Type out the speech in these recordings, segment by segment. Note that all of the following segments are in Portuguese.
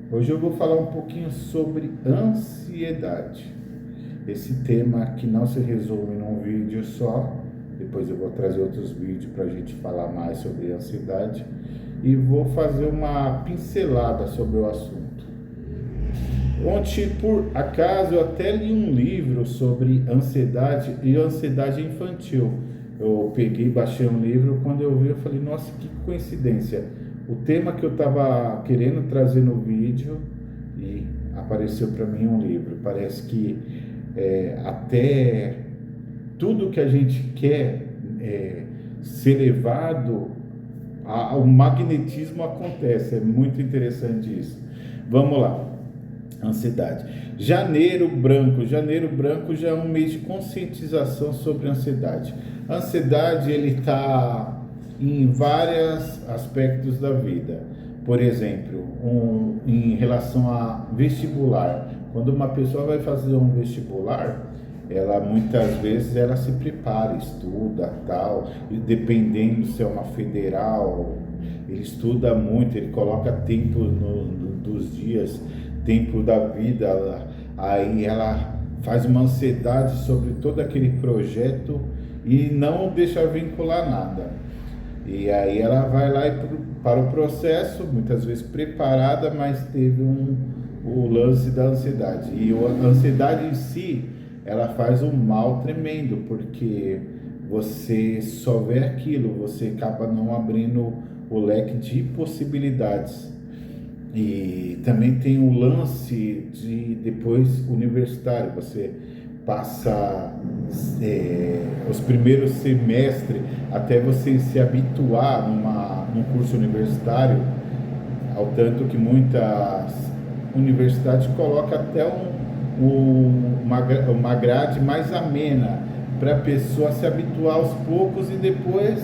Hoje eu vou falar um pouquinho sobre ansiedade. Esse tema que não se resume num vídeo só. Depois eu vou trazer outros vídeos para a gente falar mais sobre ansiedade. E vou fazer uma pincelada sobre o assunto. Ontem, por acaso, eu até li um livro sobre ansiedade e ansiedade infantil. Eu peguei, baixei um livro, quando eu vi, eu falei, nossa, que coincidência. O tema que eu estava querendo trazer no vídeo e apareceu para mim um livro. Parece que até tudo que a gente quer ser levado ao magnetismo acontece. É muito interessante isso. Vamos lá. Ansiedade. Janeiro branco já é um mês de conscientização sobre a ansiedade. A ansiedade, ele está em vários aspectos da vida. Por exemplo, em relação a vestibular. Quando uma pessoa vai fazer um vestibular, ela muitas vezes ela se prepara, estuda, tal, e dependendo se é uma federal, ele estuda muito, ele coloca tempo dos dias, tempo da vida, aí ela faz uma ansiedade sobre todo aquele projeto e não deixa vincular nada. E aí ela vai lá para o processo, muitas vezes preparada, mas teve o lance da ansiedade. E a ansiedade em si, ela faz um mal tremendo, porque você só vê aquilo, você acaba não abrindo o leque de possibilidades. E também tem o lance de depois universitário, você passa os primeiros semestres até você se habituar num curso universitário, ao tanto que muitas universidades colocam até uma grade mais amena para a pessoa se habituar aos poucos e depois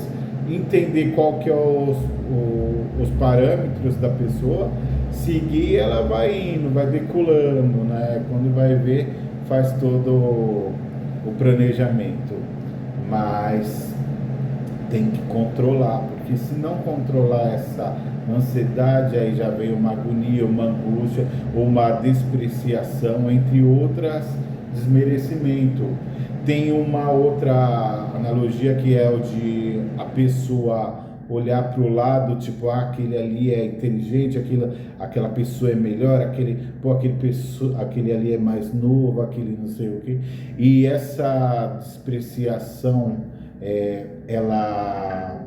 entender qual que é os parâmetros da pessoa, seguir, ela vai indo, vai decolando, né? Quando vai ver, faz todo o planejamento, mas tem que controlar, porque se não controlar essa ansiedade, aí já vem uma agonia, uma angústia, ou uma despreciação, entre outras, desmerecimento. Tem uma outra analogia que é o de a pessoa olhar para o lado, tipo, aquele ali é inteligente, aquela pessoa é melhor, aquele ali é mais novo, aquele não sei o quê. E essa despreciação, ela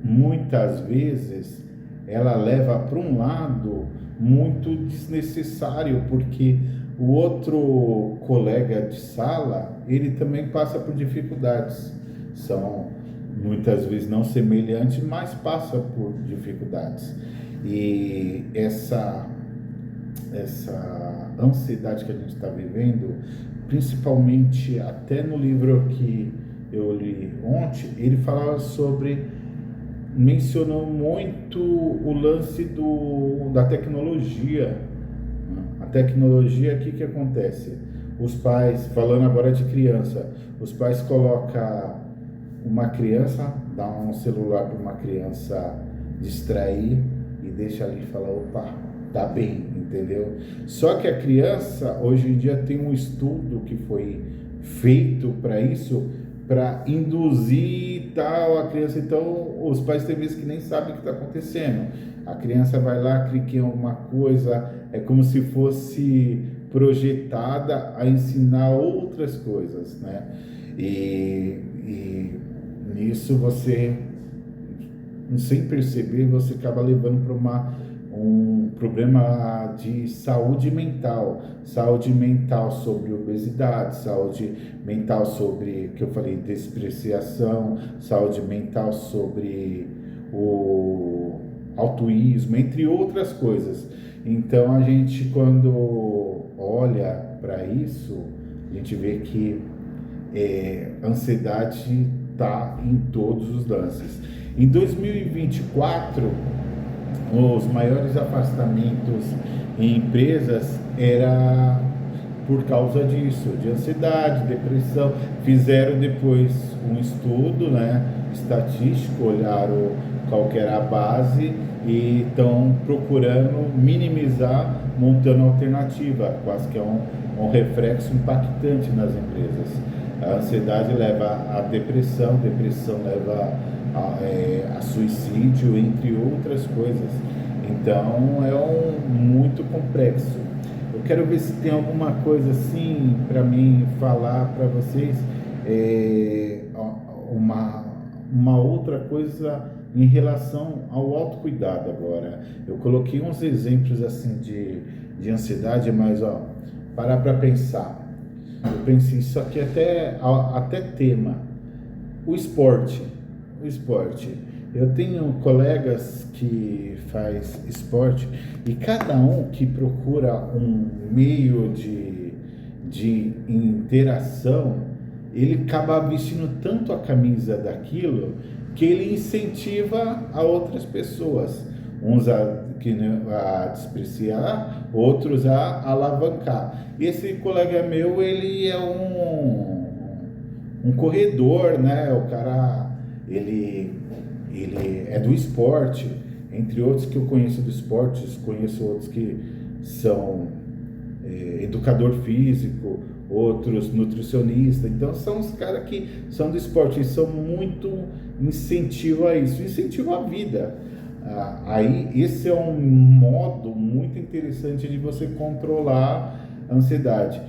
muitas vezes ela leva para um lado muito desnecessário, porque o outro colega de sala, ele também passa por dificuldades. São muitas vezes não semelhantes, mas passa por dificuldades. E essa ansiedade que a gente está vivendo, principalmente até no livro que eu li ontem, ele falava mencionou muito o lance da tecnologia. A tecnologia, o que acontece? Os pais, falando agora de criança, os pais colocam uma criança, dá um celular para uma criança distrair e deixa ali e fala, opa, tá bem, entendeu? Só que a criança, hoje em dia, tem um estudo que foi feito para isso, para induzir tal a criança. Então os pais têm vezes que nem sabem o que está acontecendo. A criança vai lá, clica em alguma coisa, é como se fosse projetada a ensinar outras coisas, né? E nisso você, sem perceber, você acaba levando para um problema de saúde mental sobre obesidade, saúde mental sobre, que eu falei, despreciação, saúde mental sobre o altruísmo, entre outras coisas. Então a gente, quando olha para isso, a gente vê que ansiedade está em todos os lances. Em 2024, os maiores afastamentos em empresas era por causa disso, de ansiedade, depressão. Fizeram depois um estudo, né, estatístico, olharam qual que era a base e estão procurando minimizar, montando alternativa, quase que é um reflexo impactante nas empresas. A ansiedade leva à depressão leva a suicídio, entre outras coisas. Então é muito complexo. Eu quero ver se tem alguma coisa assim para mim falar para vocês, uma outra coisa em relação ao autocuidado agora. Eu coloquei uns exemplos assim de ansiedade, mas parar para pensar. Eu pensei isso aqui até tema. O esporte. Eu tenho colegas que faz esporte e cada um que procura um meio de interação, ele acaba vestindo tanto a camisa daquilo que ele incentiva a outras pessoas, uns a despreciar, outros a alavancar. E esse colega meu, ele é um corredor, né? O cara, ele é do esporte, entre outros que eu conheço do esporte, conheço outros que são educador físico, outros nutricionistas. Então são os caras que são do esporte e são muito incentivo a isso, incentivo à vida. Aí esse é um modo muito interessante de você controlar a ansiedade.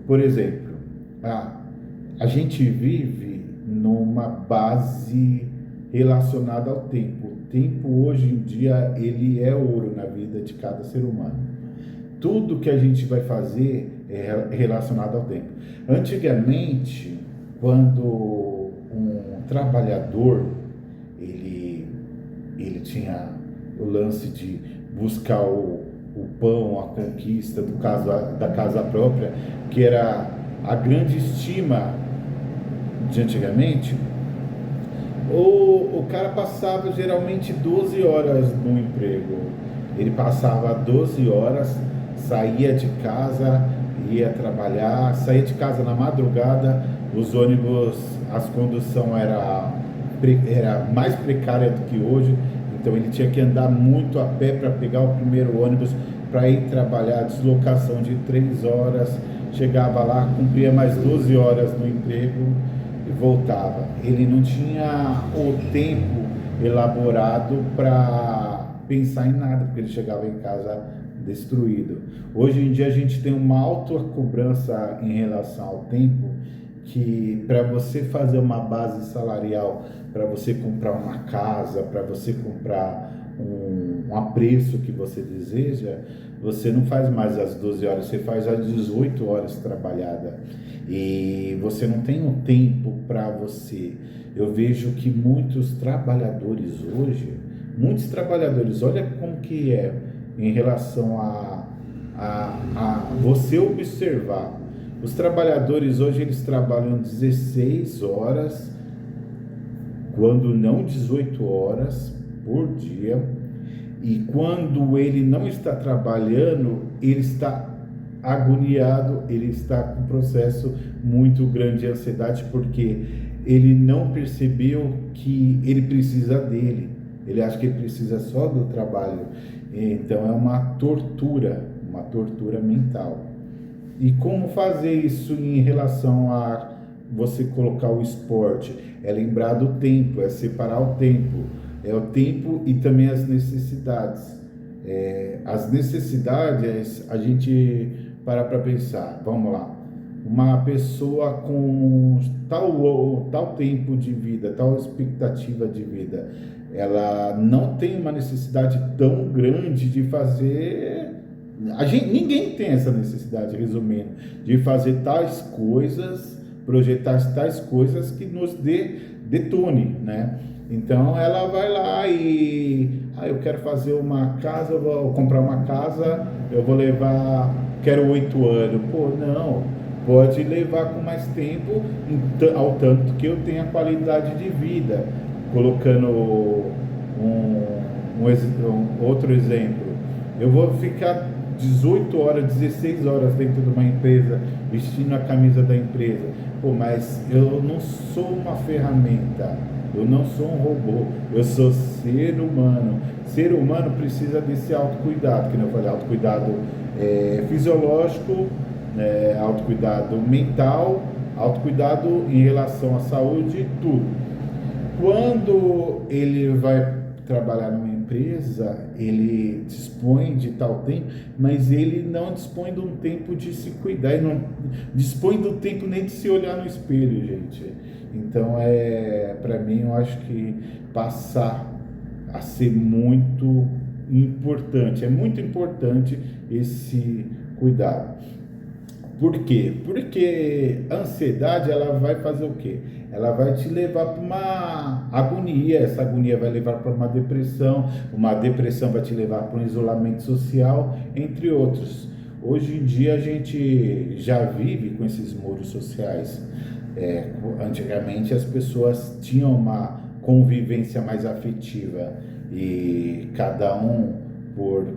Por exemplo, a gente vive numa base relacionada ao tempo. O tempo hoje em dia ele é ouro na vida de cada ser humano. Tudo que a gente vai fazer é relacionado ao tempo. Antigamente, quando um trabalhador ele tinha o lance de buscar o pão, a conquista da casa própria, que era a grande estima de antigamente, o cara passava geralmente 12 horas no emprego. Ele passava 12 horas, saía de casa, ia trabalhar, saía de casa na madrugada, os ônibus, as condução era mais precária do que hoje, então ele tinha que andar muito a pé para pegar o primeiro ônibus para ir trabalhar, deslocação de 3 horas, chegava lá, cumpria mais 12 horas no emprego e voltava. Ele não tinha o tempo elaborado para pensar em nada, porque ele chegava em casa destruído. Hoje em dia a gente tem uma autocobrança em relação ao tempo, que para você fazer uma base salarial, para você comprar uma casa, para você comprar um apreço que você deseja, você não faz mais as 12 horas, você faz as 18 horas trabalhada. E você não tem um tempo para você. Eu vejo que muitos trabalhadores hoje, olha como que é em relação a você observar. Os trabalhadores hoje, eles trabalham 16 horas, quando não 18 horas por dia, e quando ele não está trabalhando, ele está agoniado, ele está com um processo muito grande de ansiedade, porque ele não percebeu que ele precisa dele, ele acha que ele precisa só do trabalho. Então é uma tortura mental. E como fazer isso em relação a você colocar o esporte? É lembrar do tempo, é separar o tempo. É o tempo e também as necessidades. As necessidades, a gente para pensar. Vamos lá. Uma pessoa com tal tempo de vida, tal expectativa de vida, ela não tem uma necessidade tão grande de fazer... ninguém tem essa necessidade, resumindo, de fazer tais coisas, projetar tais coisas que nos detone, né? Então ela vai lá e eu quero fazer uma casa, eu vou comprar uma casa, eu vou levar, quero 8 anos. Pô, não, pode levar com mais tempo, ao tanto que eu tenha qualidade de vida. Colocando outro exemplo, eu vou ficar 18 horas, 16 horas dentro de uma empresa, vestindo a camisa da empresa. Pô, mas eu não sou uma ferramenta, eu não sou um robô, eu sou ser humano. Ser humano precisa desse autocuidado, que eu falei, autocuidado fisiológico, autocuidado mental, autocuidado em relação à saúde, tudo. Quando ele vai trabalhar numa empresa, ele dispõe de tal tempo, mas ele não dispõe de um tempo de se cuidar, ele não dispõe do tempo nem de se olhar no espelho, gente. Então, para mim, eu acho que passar a ser muito importante, é muito importante esse cuidado. Por quê? Porque a ansiedade, ela vai fazer o quê? Ela vai te levar para uma agonia, essa agonia vai levar para uma depressão vai te levar para um isolamento social, entre outros. Hoje em dia a gente já vive com esses muros sociais. Antigamente as pessoas tinham uma convivência mais afetiva e cada um, por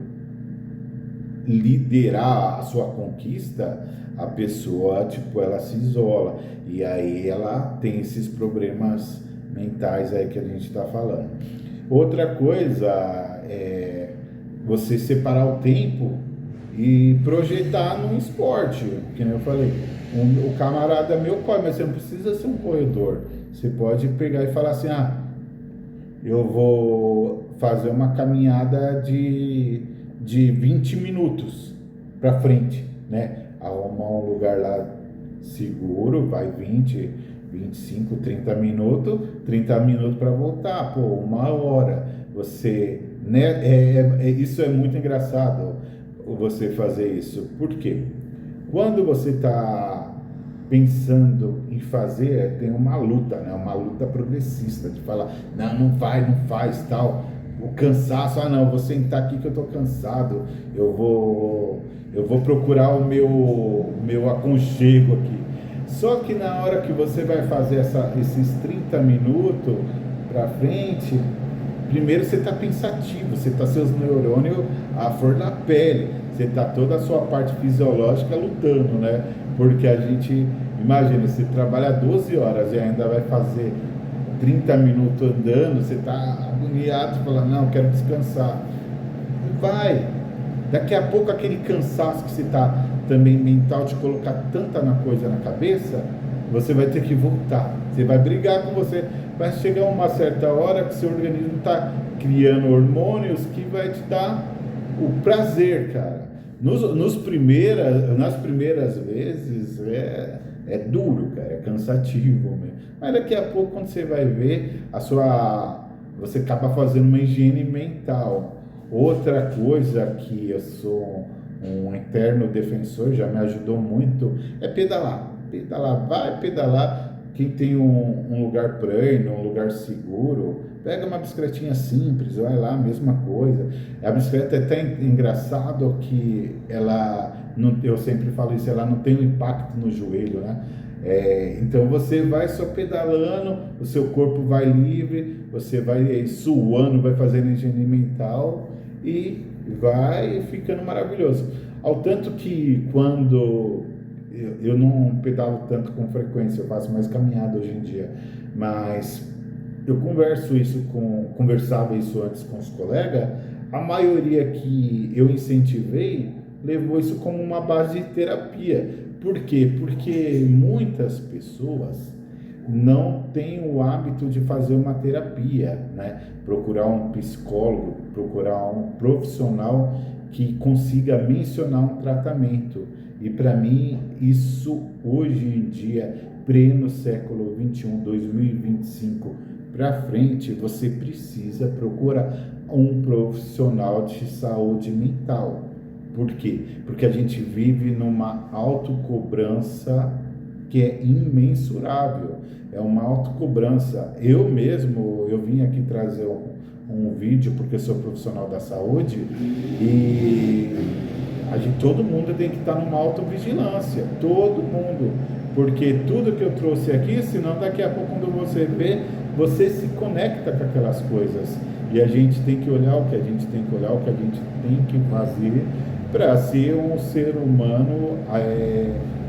liderar a sua conquista, a pessoa, tipo, ela se isola e aí ela tem esses problemas mentais aí que a gente está falando. Outra coisa é você separar o tempo e projetar num esporte, que nem eu falei. O camarada meu corre, mas você não precisa ser um corredor. Você pode pegar e falar assim, eu vou fazer uma caminhada de 20 minutos para frente, né? Arrumar um lugar lá seguro, vai 20, 25, 30 minutos para voltar, pô, 1 hora. Você, né? Isso é muito engraçado, você fazer isso. Por quê? Quando você está pensando em fazer, tem uma luta, né? Uma luta progressista de falar, não vai, não faz, tal. O cansaço, não, eu vou sentar aqui que eu tô cansado, eu vou procurar o meu aconchego aqui. Só que na hora que você vai fazer esses 30 minutos para frente, primeiro você está pensativo, você está seus neurônios à flor da pele, você está toda a sua parte fisiológica lutando, né? Porque a gente, imagina, você trabalha 12 horas e ainda vai fazer 30 minutos andando, você está agoniado, fala, não, quero descansar. Vai. Daqui a pouco aquele cansaço que você está também mental de colocar tanta coisa na cabeça, você vai ter que voltar. Você vai brigar com você. Vai chegar uma certa hora que seu organismo está criando hormônios que vai te dar o prazer, cara. Nas primeiras vezes é duro, cara, é cansativo mesmo. Mas daqui a pouco, quando você vai ver, você acaba fazendo uma higiene mental. Outra coisa que eu sou um eterno defensor, já me ajudou muito, é pedalar. Vai pedalar. Quem tem um lugar plano, um lugar seguro, pega uma bicicletinha simples, vai lá, mesma coisa. A bicicleta é até engraçado que eu sempre falo isso, ela não tem um impacto no joelho, né? Então você vai só pedalando, o seu corpo vai livre, você vai suando, vai fazendo higiene mental e vai ficando maravilhoso. Ao tanto que quando eu não pedalo tanto com frequência, eu faço mais caminhada hoje em dia, mas eu conversava isso antes com os colegas, a maioria que eu incentivei levou isso como uma base de terapia. Por quê? Porque muitas pessoas não têm o hábito de fazer uma terapia, né? Procurar um psicólogo, procurar um profissional que consiga mencionar um tratamento. E para mim, isso hoje em dia, pleno século 21, 2025 para frente, você precisa procurar um profissional de saúde mental. Por quê? Porque a gente vive numa autocobrança que é imensurável. É uma autocobrança. Eu vim aqui trazer um vídeo porque eu sou profissional da saúde e todo mundo tem que estar numa autovigilância, todo mundo, porque tudo que eu trouxe aqui, senão daqui a pouco quando você vê, você se conecta com aquelas coisas e a gente tem que olhar o que a gente tem que olhar, o que a gente tem que fazer para ser um ser humano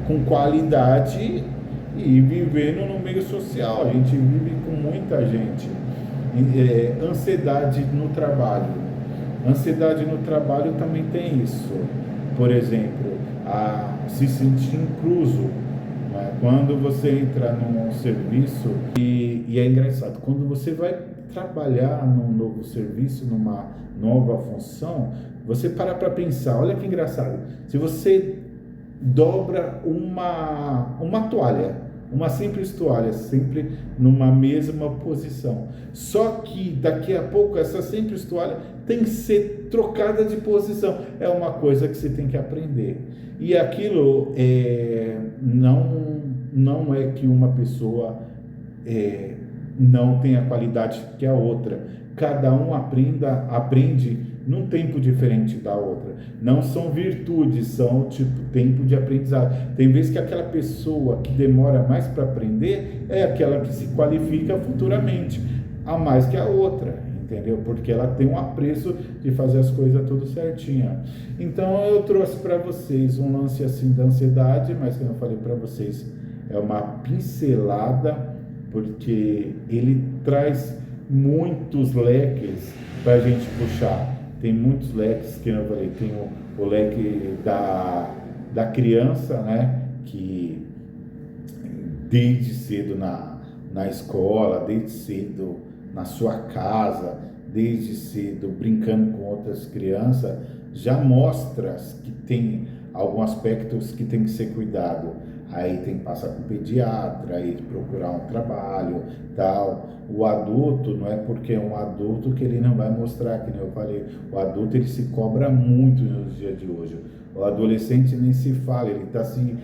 com qualidade e vivendo no meio social. A gente vive com muita gente Ansiedade no trabalho. Ansiedade no trabalho também tem isso. Por exemplo, se sentir incluso, né? Quando você entra num serviço, e é engraçado, quando você vai trabalhar num novo serviço, numa nova função, você para pensar, olha que engraçado, se você dobra uma toalha, uma simples toalha, sempre numa mesma posição. Só que daqui a pouco essa simples toalha tem que ser trocada de posição. É uma coisa que você tem que aprender. E aquilo não é que uma pessoa não tenha qualidade que a outra. Cada um aprende num tempo diferente da outra. Não são virtudes, são tipo tempo de aprendizado. Tem vezes que aquela pessoa que demora mais para aprender é aquela que se qualifica futuramente, a mais que a outra, entendeu? Porque ela tem um apreço de fazer as coisas tudo certinha. Então eu trouxe para vocês um lance assim da ansiedade, mas como eu falei para vocês, é uma pincelada, porque ele traz muitos leques para a gente puxar. Tem muitos leques, que eu falei, tem o leque da criança, né, que desde cedo na escola, desde cedo na sua casa, desde cedo brincando com outras crianças, já mostra que tem alguns aspectos que tem que ser cuidado. Aí tem que passar com o pediatra, aí procurar um trabalho, tal. O adulto, não é porque é um adulto que ele não vai mostrar, que nem eu falei, o adulto ele se cobra muito nos dias de hoje. O adolescente nem se fala, ele está se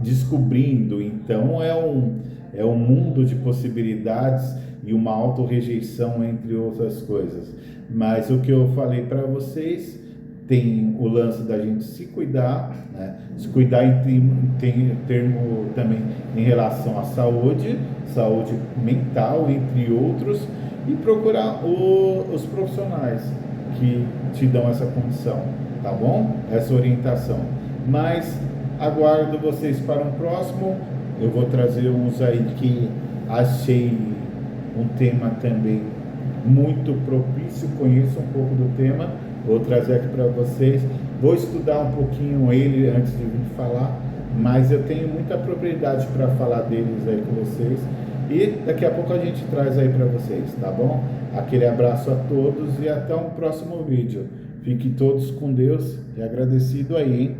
descobrindo, então é um mundo de possibilidades e uma autorrejeição, entre outras coisas. Mas o que eu falei para vocês, tem o lance da gente se cuidar, né? Se cuidar em termo também em relação à saúde mental, entre outros, e procurar os profissionais que te dão essa condição, tá bom? Essa orientação. Mas aguardo vocês para um próximo. Eu vou trazer uns aí que achei um tema também muito propício, conheço um pouco do tema. Vou trazer aqui para vocês. Vou estudar um pouquinho ele antes de vir falar, mas eu tenho muita propriedade para falar deles aí com vocês. E daqui a pouco a gente traz aí para vocês, tá bom? Aquele abraço a todos e até um próximo vídeo. Fiquem todos com Deus e agradecido aí, hein?